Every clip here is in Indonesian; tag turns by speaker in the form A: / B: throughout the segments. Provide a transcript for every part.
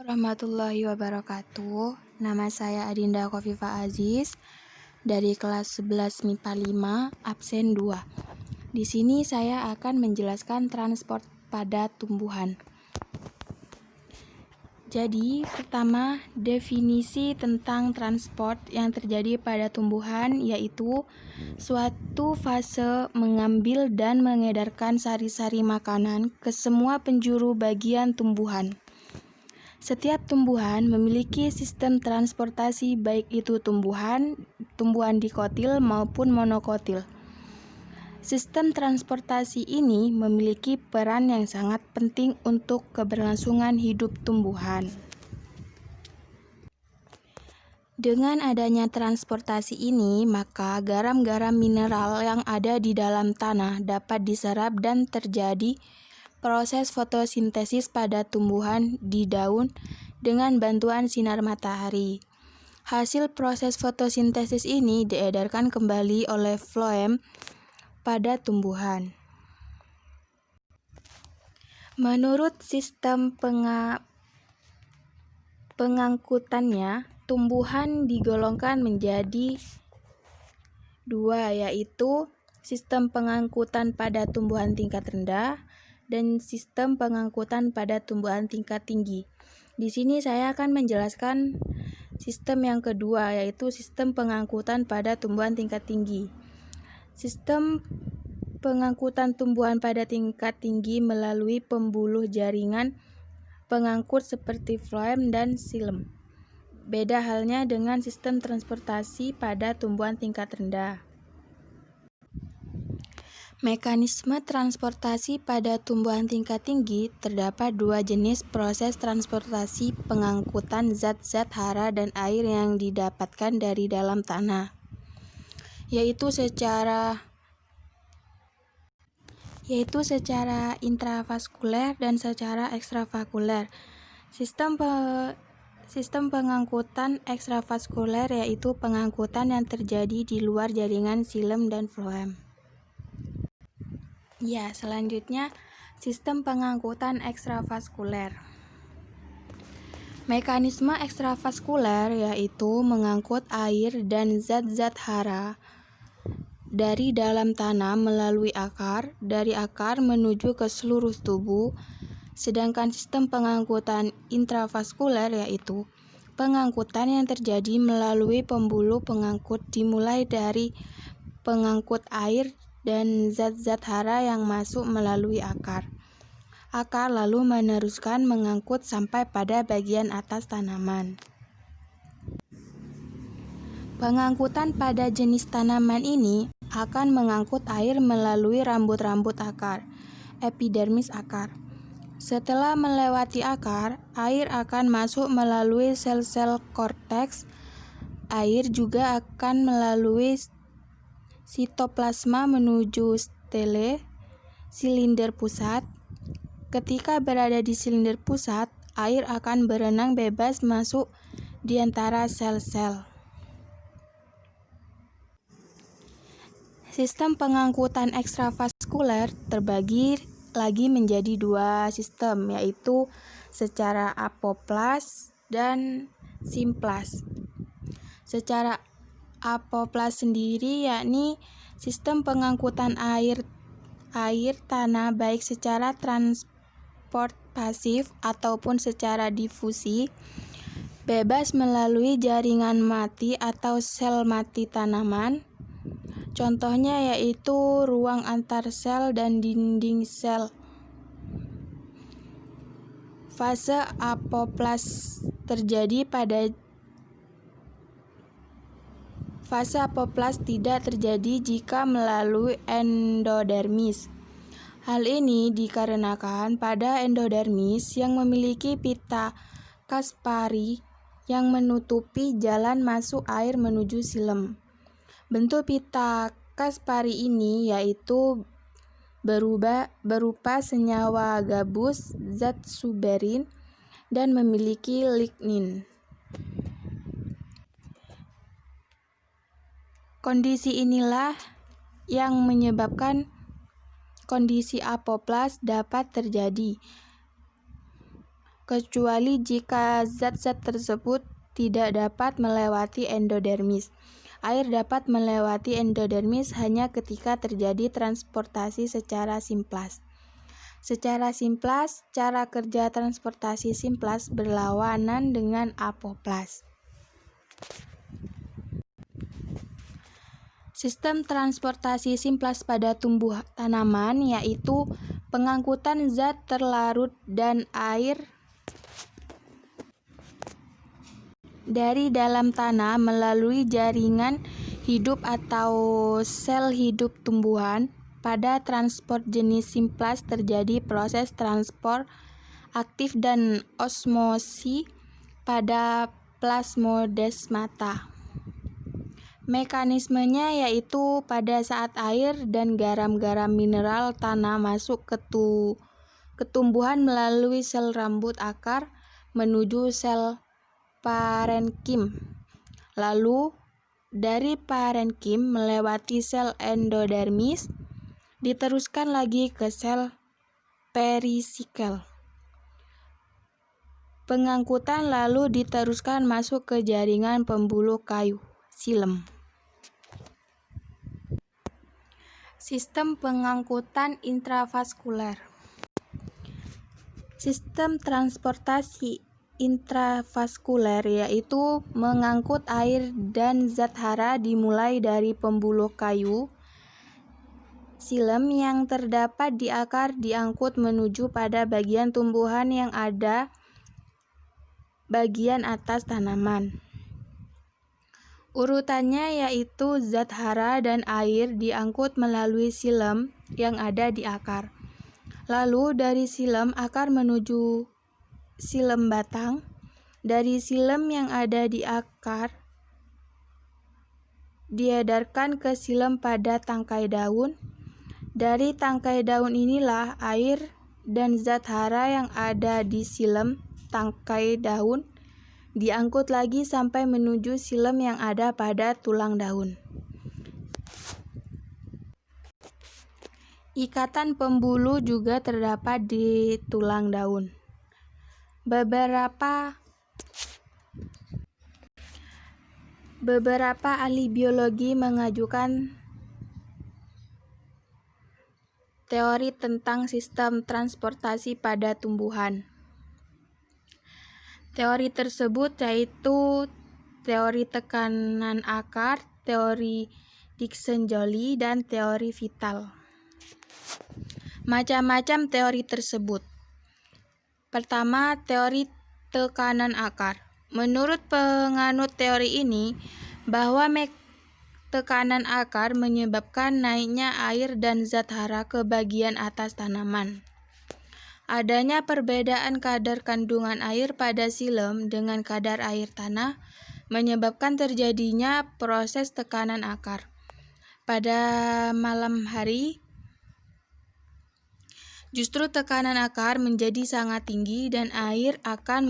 A: Warahmatullahi wabarakatuh. Nama saya Adinda Khofifa Aziz dari kelas 11 MIPA 5, absen 2. Di sini saya akan menjelaskan transport pada tumbuhan. Jadi, pertama, definisi tentang transport yang terjadi pada tumbuhan yaitu suatu fase mengambil dan mengedarkan sari-sari makanan ke semua penjuru bagian tumbuhan. Setiap tumbuhan memiliki sistem transportasi baik itu tumbuhan dikotil maupun monokotil. Sistem transportasi ini memiliki peran yang sangat penting untuk keberlangsungan hidup tumbuhan. Dengan adanya transportasi ini, maka garam-garam mineral yang ada di dalam tanah dapat diserap dan terjadi proses fotosintesis pada tumbuhan di daun dengan bantuan sinar matahari. Hasil proses fotosintesis ini diedarkan kembali oleh floem pada tumbuhan. Menurut sistem pengangkutannya, tumbuhan digolongkan menjadi dua, yaitu sistem pengangkutan pada tumbuhan tingkat rendah dan sistem pengangkutan pada tumbuhan tingkat tinggi. Di sini saya akan menjelaskan sistem yang kedua, yaitu sistem pengangkutan pada tumbuhan tingkat tinggi. Sistem pengangkutan tumbuhan pada tingkat tinggi melalui pembuluh jaringan pengangkut seperti floem dan xilem. Beda halnya dengan sistem transportasi pada tumbuhan tingkat rendah. Mekanisme transportasi pada tumbuhan tingkat tinggi terdapat dua jenis proses transportasi pengangkutan zat-zat hara dan air yang didapatkan dari dalam tanah, yaitu secara intravaskuler dan secara ekstravaskuler. Sistem pengangkutan ekstravaskuler yaitu pengangkutan yang terjadi di luar jaringan xilem dan floem. Selanjutnya sistem pengangkutan ekstravaskuler. Mekanisme ekstravaskuler yaitu mengangkut air dan zat-zat hara dari dalam tanah melalui akar, dari akar menuju ke seluruh tubuh. Sedangkan sistem pengangkutan intravaskuler yaitu pengangkutan yang terjadi melalui pembuluh pengangkut, dimulai dari pengangkut air dan zat-zat hara yang masuk melalui akar. Akar lalu meneruskan mengangkut sampai pada bagian atas tanaman. Pengangkutan pada jenis tanaman ini akan mengangkut air melalui rambut-rambut akar, epidermis akar. Setelah melewati akar, air akan masuk melalui sel-sel korteks. Air juga akan melalui sitoplasma menuju stele, silinder pusat. Ketika berada di silinder pusat, air akan berenang bebas masuk di antara sel-sel. Sistem pengangkutan ekstravaskuler terbagi lagi menjadi dua sistem, yaitu secara apoplas dan simplas. Secara apoplas sendiri yakni sistem pengangkutan air tanah baik secara transport pasif ataupun secara difusi, bebas melalui jaringan mati atau sel mati tanaman. Contohnya yaitu ruang antar sel dan dinding sel. Fase apoplas tidak terjadi jika melalui endodermis. Hal ini dikarenakan pada endodermis yang memiliki pita Kaspari yang menutupi jalan masuk air menuju xilem. Bentuk pita Kaspari ini yaitu berupa senyawa gabus, zat suberin, dan memiliki lignin. Kondisi inilah yang menyebabkan kondisi apoplas dapat terjadi. kecuali jika zat-zat tersebut tidak dapat melewati endodermis. Air dapat melewati endodermis hanya ketika terjadi transportasi secara simplas. Secara simplas, cara kerja transportasi simplas berlawanan dengan apoplas. Sistem transportasi simplas pada tumbuh tanaman yaitu pengangkutan zat terlarut dan air dari dalam tanah melalui jaringan hidup atau sel hidup tumbuhan. Pada transport jenis simplas terjadi proses transport aktif dan osmosi pada plasmodesmata. Mekanismenya yaitu pada saat air dan garam-garam mineral tanah masuk ke tumbuhan melalui sel rambut akar menuju sel parenkim. Lalu dari parenkim melewati sel endodermis, diteruskan lagi ke sel perisikel. Pengangkutan lalu diteruskan masuk ke jaringan pembuluh kayu, xilem. Sistem pengangkutan intravaskuler. Sistem transportasi intravaskuler yaitu mengangkut air dan zat hara dimulai dari pembuluh kayu, xilem yang terdapat di akar diangkut menuju pada bagian tumbuhan yang ada bagian atas tanaman. Urutannya yaitu zat hara dan air diangkut melalui xilem yang ada di akar. Lalu dari xilem akar menuju xilem batang. Dari xilem yang ada di akar diedarkan ke xilem pada tangkai daun. Dari tangkai daun inilah air dan zat hara yang ada di xilem tangkai daun diangkut lagi sampai menuju xilem yang ada pada tulang daun. Ikatan pembuluh juga terdapat di tulang daun. Beberapa ahli biologi mengajukan teori tentang sistem transportasi pada tumbuhan. Teori tersebut yaitu teori tekanan akar, teori Dickson-Joly, dan teori vital. Macam-macam teori tersebut. Pertama, teori tekanan akar. Menurut penganut teori ini, bahwa tekanan akar menyebabkan naiknya air dan zat hara ke bagian atas tanaman. Adanya perbedaan kadar kandungan air pada xilem dengan kadar air tanah menyebabkan terjadinya proses tekanan akar. Pada malam hari, justru tekanan akar menjadi sangat tinggi dan air akan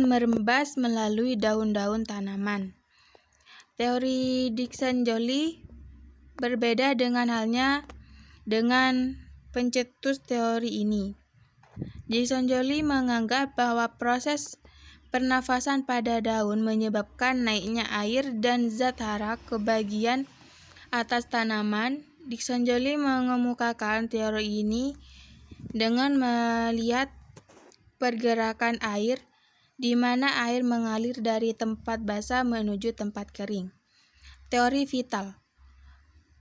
A: merembas melalui daun-daun tanaman. Teori Dickson-Joly berbeda dengan halnya dengan pencetus teori ini. Dickson-Joly menganggap bahwa proses pernafasan pada daun menyebabkan naiknya air dan zat hara ke bagian atas tanaman. Dickson-Joly mengemukakan teori ini dengan melihat pergerakan air di mana air mengalir dari tempat basah menuju tempat kering. Teori vital.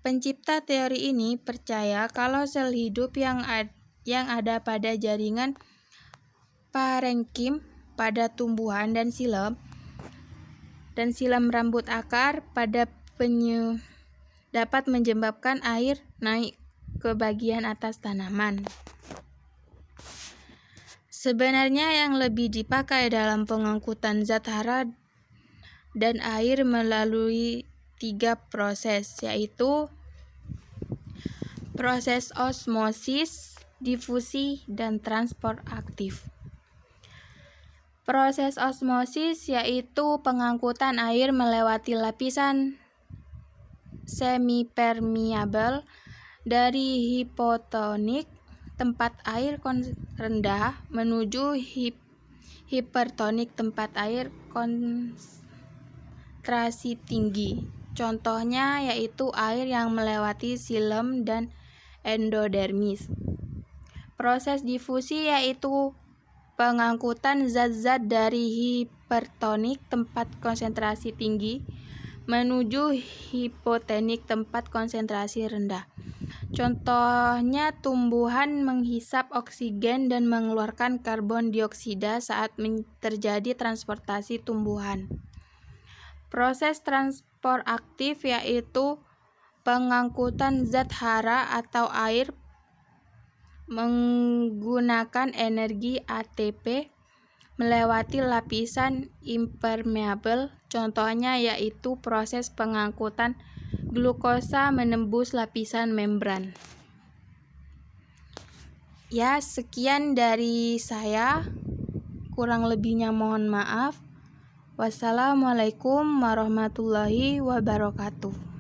A: Pencipta teori ini percaya kalau sel hidup yang ada pada jaringan parenkim pada tumbuhan dan xilem rambut akar pada penyu dapat menyebabkan air naik ke bagian atas tanaman. Sebenarnya yang lebih dipakai dalam pengangkutan zat hara dan air melalui 3 proses, yaitu proses osmosis, difusi, dan transport aktif. Proses osmosis yaitu pengangkutan air melewati lapisan semipermeabel dari hipotonik tempat air rendah menuju hipertonik tempat air konsentrasi tinggi. Contohnya yaitu air yang melewati xilem dan endodermis. Proses difusi yaitu pengangkutan zat-zat dari hipertonik tempat konsentrasi tinggi menuju hipotenik tempat konsentrasi rendah. Contohnya tumbuhan menghisap oksigen dan mengeluarkan karbon dioksida saat terjadi transportasi tumbuhan. Proses transport aktif yaitu pengangkutan zat hara atau air menggunakan energi ATP melewati lapisan impermeable. Contohnya yaitu proses pengangkutan glukosa menembus lapisan membran. Ya, sekian dari saya. Kurang lebihnya mohon maaf. Wassalamualaikum warahmatullahi wabarakatuh.